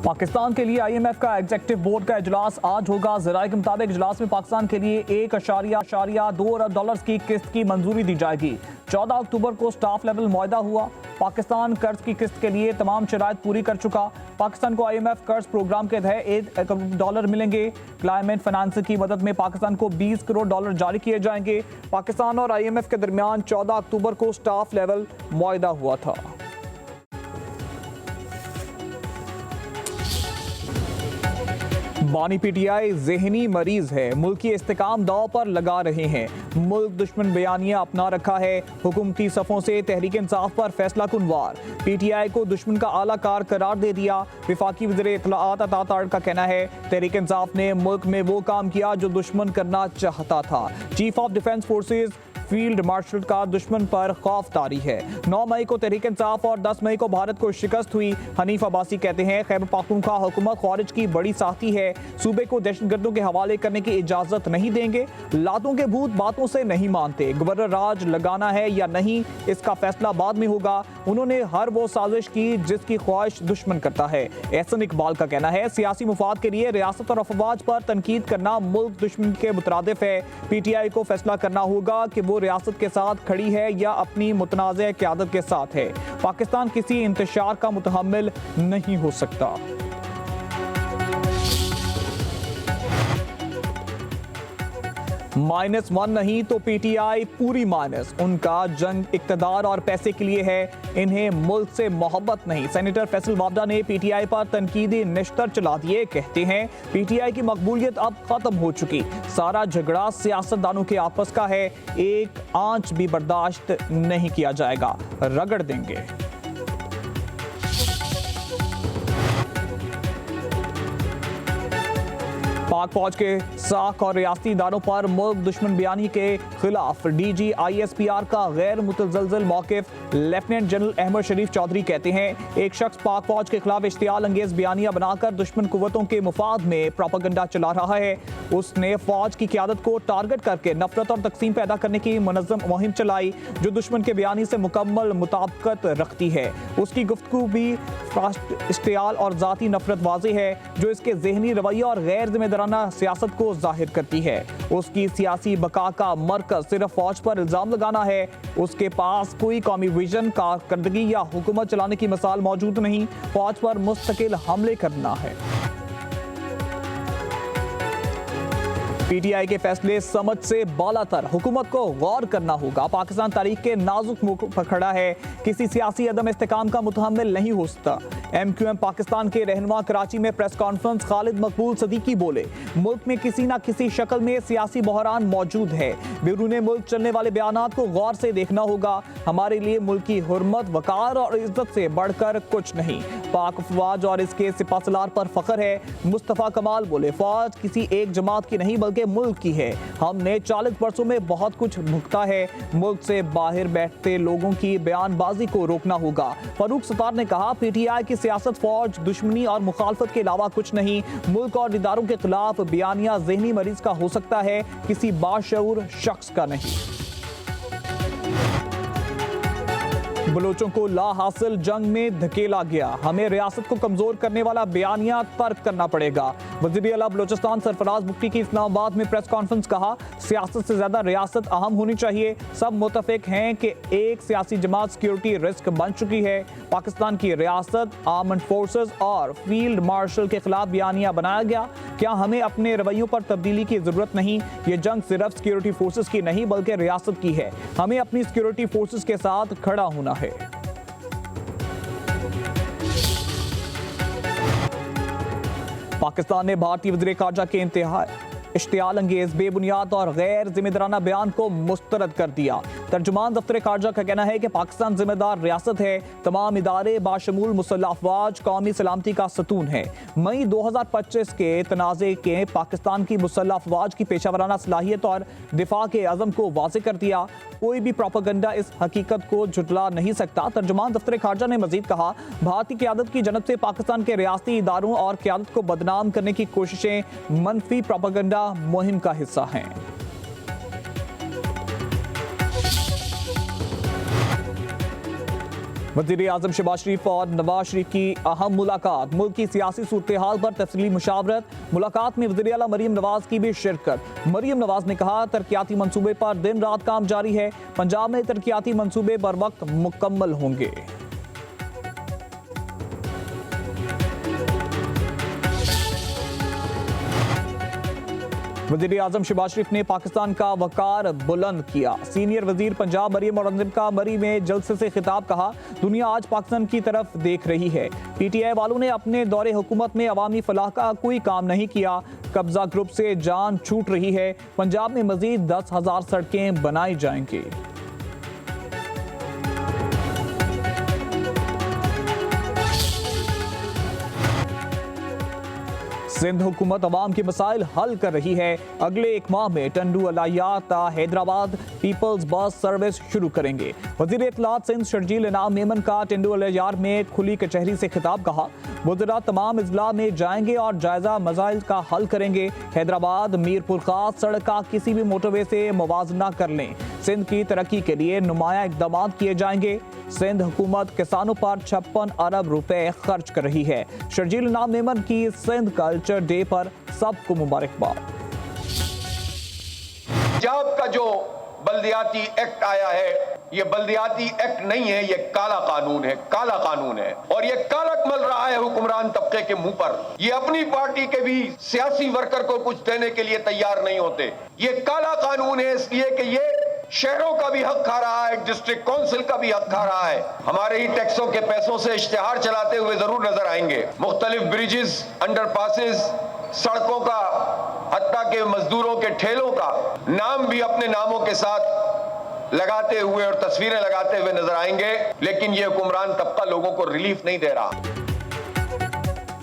पाकिस्तान के लिए आईएमएफ का एग्जीक्यूटिव बोर्ड का इजलास आज होगा। ज़राए के मुताबिक इजलास में पाकिस्तान के लिए 1.2 अरब डॉलर्स की किस्त की मंजूरी दी जाएगी। 14 अक्टूबर को स्टाफ लेवल मुआहदा हुआ। पाकिस्तान कर्ज की किस्त के लिए तमाम शराइत पूरी कर चुका। पाकिस्तान को आईएमएफ कर्ज प्रोग्राम के तहत 1 अरब डॉलर मिलेंगे। क्लाइमेट फाइनेंस की मदद में पाकिस्तान को 20 करोड़ डॉलर जारी किए जाएंगे। पाकिस्तान और आईएमएफ के दरमियान 14 अक्टूबर को स्टाफ लेवल मुआहदा हुआ था। बानी पीटीआई जहनी मरीज है, मुल्की इस्तेकाम दाव पर लगा रहे हैं। मुल्क दुश्मन बयानिया अपना रखा है। हुकूमती सफ़ों से तहरीक इंसाफ पर फैसला कुनवार। पीटीआई को दुश्मन का आला कार करार दे दिया। वफाकी वज़ीर इत्तलाआत अता तारड़ का कहना है तहरीक इंसाफ ने मुल्क में वो काम किया जो दुश्मन करना चाहता था। Chief of defence forces field marshal का दुश्मन पर खौफ तारी है। 9 मई को तहरीक इंसाफ और 10 मई को भारत को शिकस्त हुई। हनीफ अब्बासी कहते हैं खैबर पख्तूनख्वा हुकूमत ख्वारिज की बड़ी साथी है, सूबे को दहशतगर्दों के हवाले करने की इजाजत नहीं देंगे। लातों के भूत बातों से नहीं मानते। गवर्नर राज लगाना है या नहीं इसका फैसला बाद में होगा। उन्होंने हर वो साजिश की जिसकी ख्वाहिश दुश्मन करता है। एहसन इकबाल का कहना है सियासी मुफाद के लिए रियासत और अफवाज पर तनकीद करना मुल्क दुश्मन के मुतरादिफ है। पीटीआई को फैसला करना होगा कि वो रियासत के साथ खड़ी है या अपनी मुतनाज़ क़यादत के साथ है। पाकिस्तान किसी इंतशार का मुतहम्मिल नहीं हो सकता। -1 नहीं तो पीटीआई पूरी माइनस। उनका जंग इक़्तिदार और पैसे के लिए है, इन्हें मुल्क से मोहब्बत नहीं। सेनेटर फैसल वाबडा ने पीटीआई पर तनकीदी निश्तर चला दिए। कहते हैं पीटीआई की मकबूलियत अब खत्म हो चुकी, सारा झगड़ा सियासतदानों के आपस का है, एक आंच भी बर्दाश्त नहीं किया जाएगा, रगड़ देंगे। पाक फौज के साख और रियासती इदारों पर मुल्क दुश्मन बयानी के खिलाफ डीजी ISPR का गैर मुतज़लज़ल मौक़िफ़। लेफ्टिनेंट जनरल अहमद शरीफ चौधरी कहते हैं एक शख्स पाक फौज के खिलाफ इश्तियाल अंगेज बयानियां बनाकर दुश्मन कुव्वतों के मुफाद में प्रोपेगेंडा चला रहा है। उसने फौज की क़यादत को टारगेट करके नफरत और तकसीम पैदा करने की मुनज़्ज़म मुहिम चलाई जो दुश्मन के बयानी से मुकम्मल मुताबिकत रखती है। उसकी गुफ्तगू भी इश्तियाल और ज़ाती नफरत वाज़ेह है जो इसके ज़हनी रवैया और गैर जिम्मेदाराना सियासत को जाहिर करती है। उसकी सियासी बका का मरकज सिर्फ फौज पर इल्जाम लगाना है। उसके पास कोई कौमी विजन, कारकर्दगी या हुकूमत चलाने की मिसाल मौजूद नहीं। फौज पर मुस्तकिल हमले करना है। पीटीआई के फैसले समझ से बालातर, हुकूमत को गौर करना होगा। पाकिस्तान तारीख के नाजुक मौके पर खड़ा है, किसी सियासी अदम इस्तेकाम का मुतहम्मिल नहीं हो सकता। MQM पाकिस्तान के रहनुमा कराची में प्रेस कॉन्फ्रेंस खालिद मकबूल सदीकी बोले मुल्क में किसी न किसी शक्ल में सियासी बहरान मौजूद है। बैरून मुल्क चलने वाले बयानात को गौर से देखना होगा। हमारे लिए मुल्क की हुर्मत, वकार और इज्जत से बढ़कर कुछ नहीं। पाक फौज और इसके सिपासलार पर फख्र है। मुस्तफ़ा कमाल बोले फौज किसी एक जमात की नहीं बल्कि मुल्क की है। हमने 40 वर्षों में बहुत कुछ भुगता है। मुल्क से बाहर बैठते लोगों की बयानबाजी को रोकना होगा। फारूक सत्तार ने कहा पीटीआई की सियासत फौज, दुश्मनी और मुखालफत के अलावा कुछ नहीं। मुल्क और इदारों के खिलाफ बयानिया ज़हनी मरीज का हो सकता है, किसी बाशऊर शख्स का नहीं। बलोचों को ला हासिल जंग में धकेला गया, हमें रियासत को कमजोर करने वाला बयानिया तर्क करना पड़ेगा। वज़ीर आला बलोचिस्तान सरफराज बुख्ती की इस्लामाबाद में प्रेस कॉन्फ्रेंस कहा सियासत से ज्यादा रियासत अहम होनी चाहिए। सब मुतफिक हैं कि एक सियासी जमात सिक्योरिटी रिस्क बन चुकी है। पाकिस्तान की रियासत, आर्म्ड फोर्सेस और फील्ड मार्शल के खिलाफ बयानिया बनाया गया। क्या हमें अपने रवैयों पर तब्दीली की जरूरत नहीं? ये जंग सिर्फ सिक्योरिटी फोर्सेस की नहीं बल्कि रियासत की है। हमें अपनी सिक्योरिटी फोर्सेस के साथ खड़ा होना है। पाकिस्तान ने भारतीय वज़ीर ख़ारजा के इंतहा इश्तियाल अंगेज, बेबुनियाद और गैर जिम्मेदाराना बयान को मुस्तरद कर दिया। तर्जुमान दफ्तर ख़ारजा का कहना है कि पाकिस्तान जिम्मेदार रियासत है। तमाम इदारे बाशमूल मुसल्लह अफवाज कौमी सलामती का सतून है। मई 2025 के तनाज़े के पाकिस्तान की मुसल्लह अफवाज की पेशावराना सलाहियत और दिफा के अज़म को वाज़ेह कर दिया। कोई भी प्रोपेगेंडा इस हकीकत को झुटला नहीं सकता। तर्जुमान दफ्तर ख़ारजा ने मजीद कहा भारतीय क़यादत की जनब से पाकिस्तान के रियासती इदारों और क़यादत को बदनाम करने की कोशिशें मनफी प्रोपेगेंडा मुहिम का हिस्सा हैं। वज़ीर आज़म शहबाज शरीफ और नवाज शरीफ की अहम मुलाकात, मुल्क की सियासी सूरत-ए-हाल पर तफसीली मुशावरत। मुलाकात में वज़ीर आला मरीम नवाज की भी शिरकत। मरीम नवाज ने कहा, तरक्याती मंसूबे पर दिन रात काम जारी है, पंजाब में तरक्याती मंसूबे बर वक्त मुकम्मल होंगे। वज़ीर आज़म शहबाज शरीफ ने पाकिस्तान का वकार बुलंद किया। सीनियर वजीर पंजाब मरीम औरंगज़ेब का मरी में जलसे से खिताब, कहा दुनिया आज पाकिस्तान की तरफ देख रही है। PTI वालों ने अपने दौरे हुकूमत में अवामी फलाह का कोई काम नहीं किया। कब्जा ग्रुप से जान छूट रही है। पंजाब में मजीद 10,000 सड़कें बनाई जाएंगी। सिंध हुकूमत अवाम के मसाइल हल कर रही है। अगले एक माह में Tando Allahyar Hyderabad peoples bus service शुरू करेंगे। वज़ीर इत्तलात सिंध शर्जील इनाम मेमन का टंडू अलायार में खुली कचहरी से खिताब, कहा वज़रा तमाम अजला में जाएंगे और जायजा मसाइल का हल करेंगे। हैदराबाद मीरपुर खास सड़क का किसी भी मोटरवे से मुवाजना कर लें। सिंध की तरक्की के लिए नुमाया इकदाम किए जाएंगे। सिंध हुकूमत किसानों पर 56 अरब रुपए खर्च कर रही है। शर्जील इनाम मेमन की सिंध कल्चर डे पर सबको मुबारकबाद। पंजाब का जो बल्दियाती एक्ट आया है, ये बल्दियाती एक्ट नहीं है, ये काला कानून है, काला कानून है। और ये कालक मल रहा है हुक्मरान तबके के मुंह पर। ये अपनी पार्टी के भी सियासी वर्कर को कुछ देने के लिए तैयार नहीं होते। ये काला कानून है इसलिए कि ये शहरों का भी हक खा रहा है, डिस्ट्रिक्ट काउंसिल का भी हक खा रहा है। हमारे ही टैक्सों के पैसों से इश्तिहार चलाते हुए जरूर नजर आएंगे। मुख्तलिफ ब्रिजेस, अंडरपासेस, सड़कों का, हत्ता के मजदूरों के ठेलों का नाम भी अपने नामों के साथ लगाते हुए और तस्वीरें लगाते हुए नजर आएंगे। लेकिन ये हुक्मरान तबका लोगों को रिलीफ नहीं दे रहा।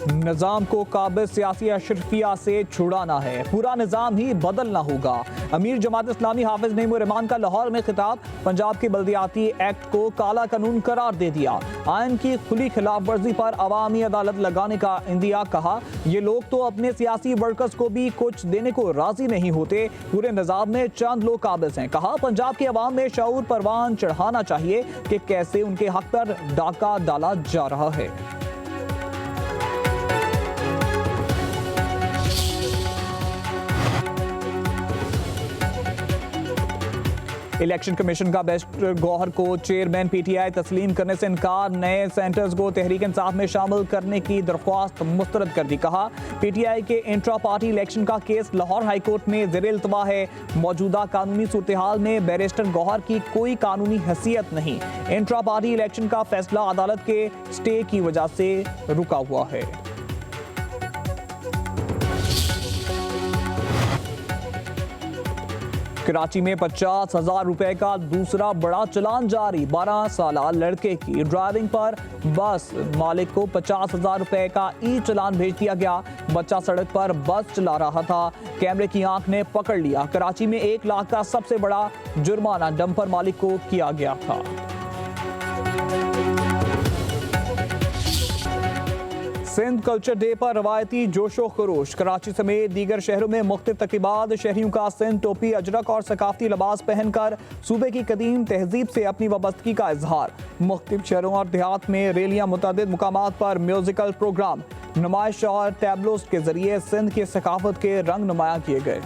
निजाम को काबिज सियासी अशरफिया से छुड़ाना है, पूरा निजाम ही बदलना होगा। अमीर जमात इस्लामी हाफिज नईमुर रहमान का लाहौर में खिताब, पंजाब के बल्दियाती एक्ट को काला कानून करार दे दिया। आइन की खुली खिलाफ वर्जी पर अवामी अदालत लगाने का इंदिया, कहा ये लोग तो अपने सियासी वर्कर्स को भी कुछ देने को राजी नहीं होते, पूरे निजाम में चंद लोग काबिज हैं। कहा पंजाब के अवाम में शऊर परवान चढ़ाना चाहिए कि कैसे उनके हक पर डाका डाला जा रहा है। इलेक्शन कमीशन का बेस्ट गौहर को चेयरमैन PTI तस्लीम करने से इनकार, नए सेंटर्स को तहरीक इंसाफ में शामिल करने की दरख्वास्त मुस्तरद कर दी। कहा PTI के इंट्रा पार्टी इलेक्शन का केस लाहौर हाई कोर्ट में ज़ेर इल्तवा है। मौजूदा कानूनी सूरत-ए-हाल में बैरिस्टर गौहर की कोई कानूनी हैसियत नहीं। इंट्रा पार्टी इलेक्शन का फैसला अदालत के स्टे की वजह से रुका हुआ है। कराची में 50,000 रुपए का दूसरा बड़ा चालान जारी। 12 साला लड़के की ड्राइविंग पर बस मालिक को 50,000 रुपए का ई चालान भेज दिया गया। बच्चा सड़क पर बस चला रहा था, कैमरे की आंख ने पकड़ लिया। कराची में 1 लाख का सबसे बड़ा जुर्माना डंपर मालिक को किया गया था। सिंध कल्चर डे पर रवायती जोशो खरोश। कराची समेत दीगर शहरों में मुख्तलिफ तक़रीबात। शहरियों का सिंध टोपी, अजरक और सकाफती लिबास पहनकर सूबे की कदीम तहजीब से अपनी वाबस्तगी का इजहार। मुख्तलिफ शहरों और देहात में रैलियां, मुतअद्दिद मुकामात पर म्यूजिकल प्रोग्राम, नुमाइश और टैबलोस के जरिए सिंध की सकाफत के रंग नुमाया किए गए।